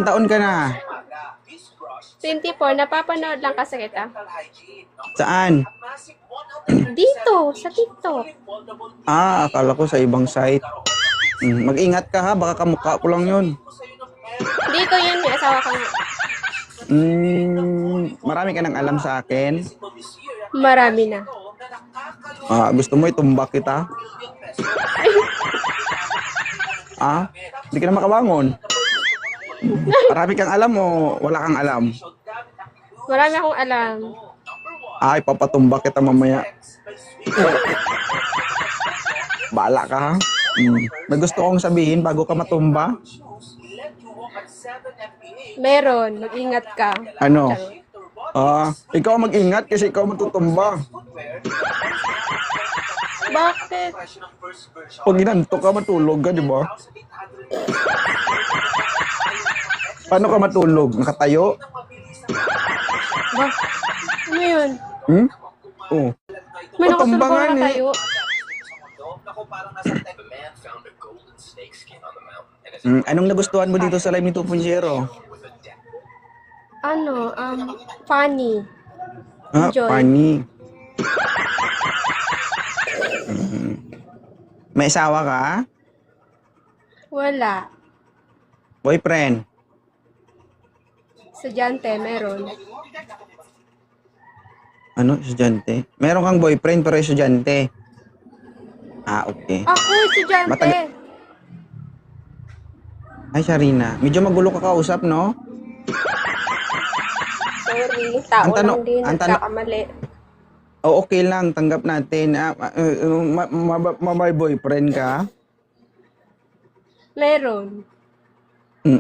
Taon ka na? 24, napapanood lang kasi kita. Saan? Dito, sa TikTok. Akala ko sa ibang site. Mag-ingat ka ha, baka kamukha ko lang yun. Dito yun, may asawa ka nga. Marami ka nang alam sa akin. Marami na. Gusto mo itumbak kita? Hindi ka na makabangon. Marami kang alam o wala kang alam? Marami akong alam. Ipapatumbak kita mamaya. Baala ka ha? May gusto kong sabihin bago ka matumba? Meron, mag-ingat ka. Ano? Ikaw mag-ingat kasi ikaw matutumba. Bakit? Pag ginanto ka, matulog ka, di ba? Paano ka matulog? Nakatayo? Ano yun? Oo. May Patumba nga nakasulubong na eh. tayo. Anong nagustuhan mo dito sa Live ni 2.0? Ano, funny. Enjoy. Funny. May asawa ka? Wala. Boyfriend? Estudyante, meron. Ano? Estudyante? Meron kang boyfriend pero estudyante? Okay. Ako, estudyante. Ay, Sharina. Medyo magulo ka kausap, no? Sorry, tao lang din, nagkakamali. Okay lang. Tanggap natin. May boyfriend ka? Meron.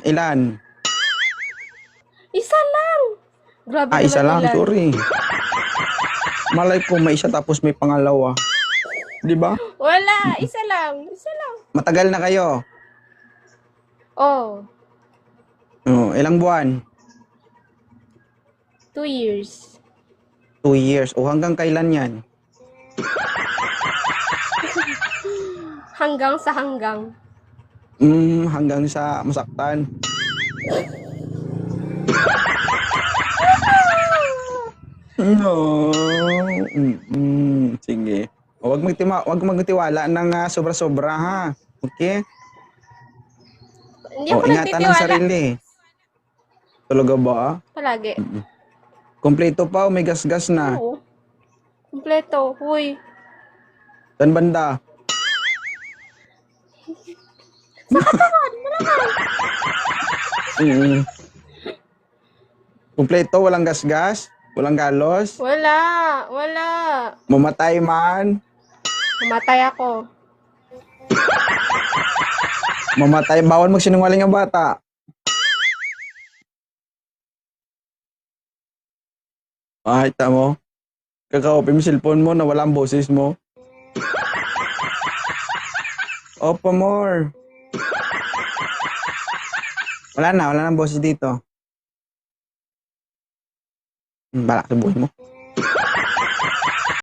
Ilan? Isa lang. Grabe Isa lang. ilan. Sorry. Malay ko may isa tapos may pangalawa. Di ba? Wala, isa lang. Matagal na kayo? Oh, Ilang buwan? 2 years. 2 years. Hanggang kailan yan? Hanggang sa hanggang. Hanggang sa masaktan. No. Sige. Huwag magtiwala ng sobra-sobra ha. Okay? Hindi ako Ingatan ang nagtitiwala. sarili. Talaga ba? Palagi. Kompleto pa o may gas-gas na? Oo. Kompleto. Uy. Saan banda? Sa katawan, malaman. Kompleto, walang gas-gas? Walang galos? Wala. Mamatay man? Mamatay ako. Mamatay. Bawal magsinungaling ang bata. Kita mo? Kakaopin mo cellphone mo na walang boses mo. Opo, more. Wala na boses dito. Balak sa buhay mo.